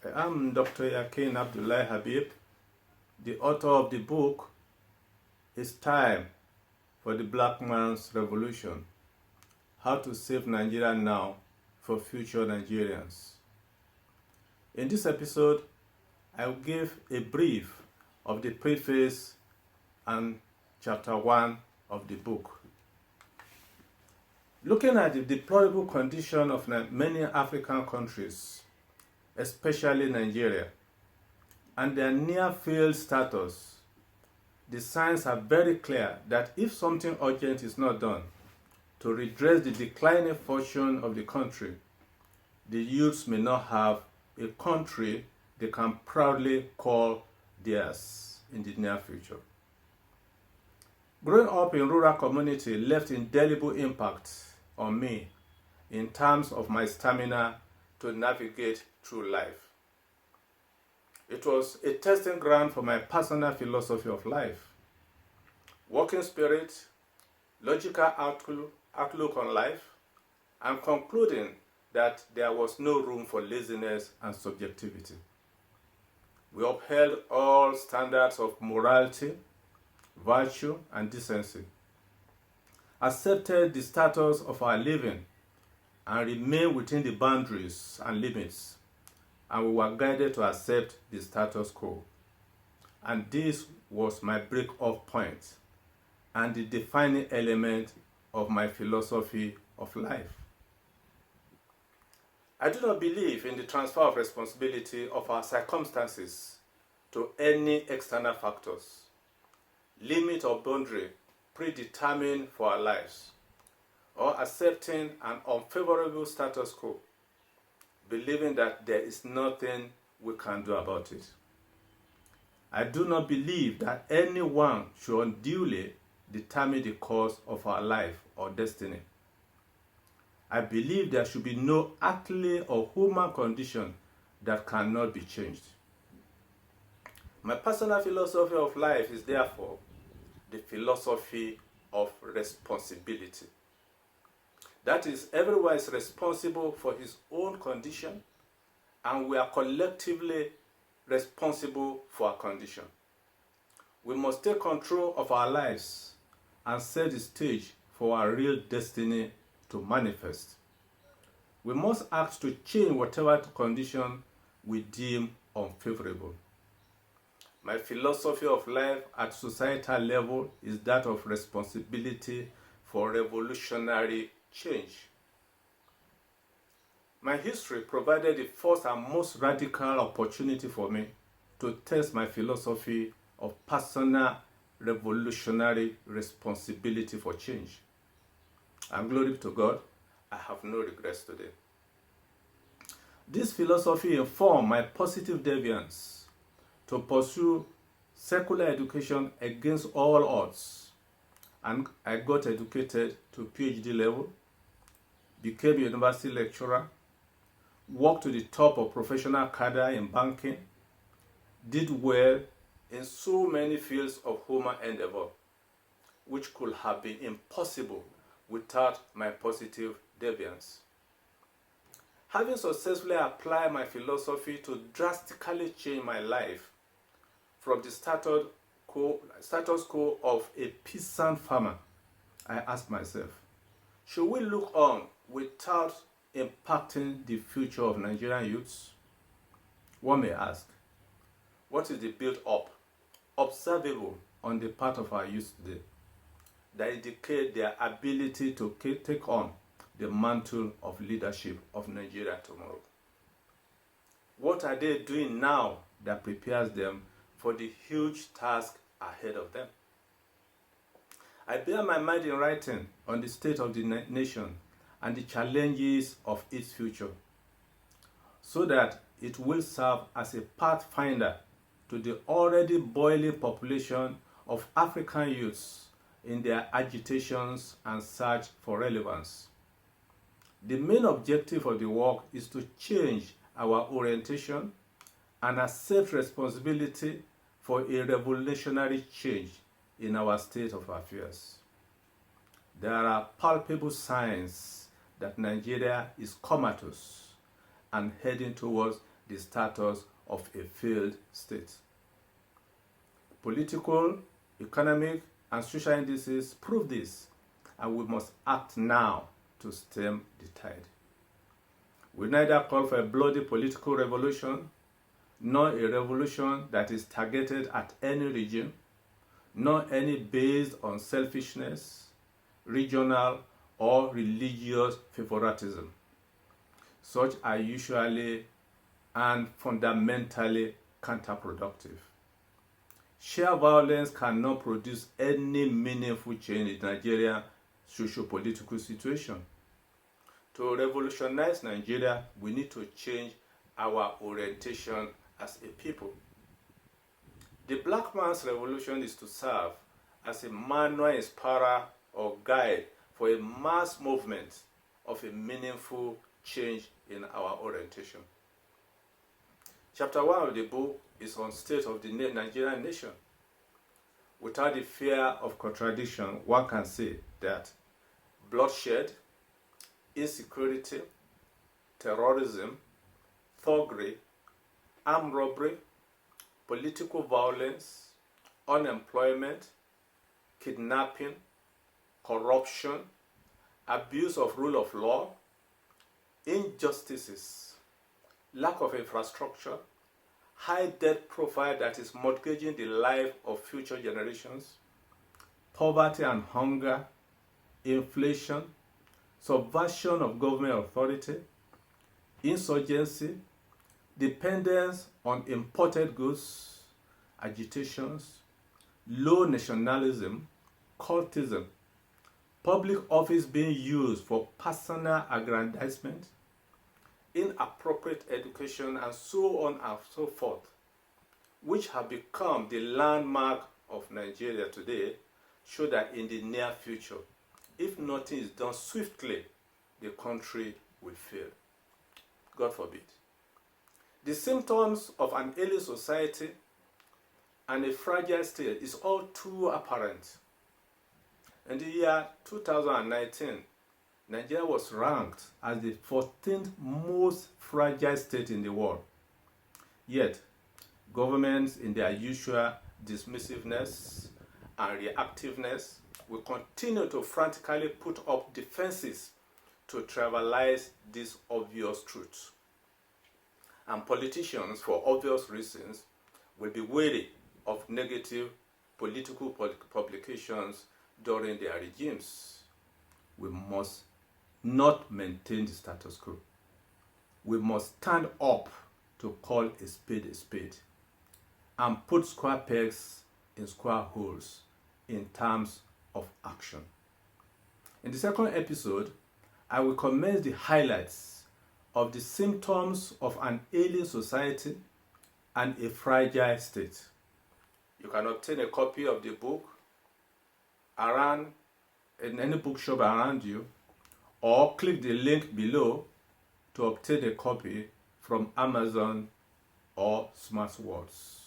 I'm Dr. Yakin Abdullah Habeeb, the author of the book It's Time for the Black Man's Revolution: How to Save Nigeria Now for Future Nigerians. In this episode, I will give a brief of the preface and chapter 1 of the book. Looking at the deplorable condition of many African countries, especially Nigeria, and their near-failed status, the signs are very clear that if something urgent is not done to redress the declining fortune of the country, the youths may not have a country they can proudly call theirs in the near future. Growing up in rural community left indelible impact on me in terms of my stamina to navigate through life. It was a testing ground for my personal philosophy of life, working spirit, logical outlook on life, and concluding that there was no room for laziness and subjectivity. We upheld all standards of morality, virtue, and decency, accepted the status of our living, and remained within the boundaries and limits, and we were guided to accept the status quo. And this was my break-off point and the defining element of my philosophy of life. I do not believe in the transfer of responsibility of our circumstances to any external factors, limit or boundary predetermined for our lives, or accepting an unfavorable status quo, believing that there is nothing we can do about it. I do not believe that anyone should unduly determine the course of our life or destiny. I believe there should be no earthly or human condition that cannot be changed. My personal philosophy of life is therefore the philosophy of responsibility. That is, everyone is responsible for his own condition, and we are collectively responsible for our condition. We must take control of our lives and set the stage for our real destiny to manifest. We must act to change whatever condition we deem unfavorable. My philosophy of life at societal level is that of responsibility for revolutionary change. My history provided the first and most radical opportunity for me to test my philosophy of personal revolutionary responsibility for change. And glory to God, I have no regrets today. This philosophy informed my positive deviance to pursue secular education against all odds, and I got educated to PhD level, became a university lecturer, worked to the top of professional cadre in banking, did well in so many fields of human endeavor, which could have been impossible without my positive deviance. Having successfully applied my philosophy to drastically change my life from the status quo of a peasant farmer, I asked myself, should we look on without impacting the future of Nigerian youths? One may ask, what is the build-up observable on the part of our youth today that indicate their ability to take on the mantle of leadership of Nigeria tomorrow? What are they doing now that prepares them for the huge task ahead of them? I bear my mind in writing on the state of the nation and the challenges of its future, so that it will serve as a pathfinder to the already boiling population of African youths in their agitations and search for relevance. The main objective of the work is to change our orientation and accept responsibility for a revolutionary change in our state of affairs. There are palpable signs that Nigeria is comatose and heading towards the status of a failed state. Political, economic, and social indices prove this, and we must act now to stem the tide. We neither call for a bloody political revolution, nor a revolution that is targeted at any region, nor any based on selfishness, regional, or religious favoritism. Such are usually and fundamentally counterproductive. Sheer violence cannot produce any meaningful change in Nigeria's socio-political situation. To revolutionize Nigeria, we need to change our orientation as a people. The Black Man's Revolution is to serve as a manual inspirer or guide for a mass movement of a meaningful change in our orientation. Chapter 1 of the book is on state of the Nigerian nation. Without the fear of contradiction, one can say that bloodshed, insecurity, terrorism, thuggery, armed robbery, political violence, unemployment, kidnapping, corruption, abuse of rule of law, injustices, lack of infrastructure, high debt profile that is mortgaging the life of future generations, poverty and hunger, inflation, subversion of government authority, insurgency, dependence on imported goods, agitations, low nationalism, cultism, public office being used for personal aggrandizement, inappropriate education, and so on and so forth, which have become the landmark of Nigeria today, show that in the near future, if nothing is done swiftly, the country will fail. God forbid. The symptoms of an ailing society and a fragile state is all too apparent. In the year 2019, Nigeria was ranked as the 14th most fragile state in the world. Yet, governments in their usual dismissiveness and reactiveness will continue to frantically put up defenses to trivialize these obvious truths. And politicians, for obvious reasons, will be wary of negative political publications during their regimes. We must not maintain the status quo. We must stand up to call a spade and put square pegs in square holes in terms of action. In the second episode, I will commence the highlights of the symptoms of an ailing society and a fragile state. You can obtain a copy of the book in any bookshop around you, or click the link below to obtain a copy from Amazon or SmartWords.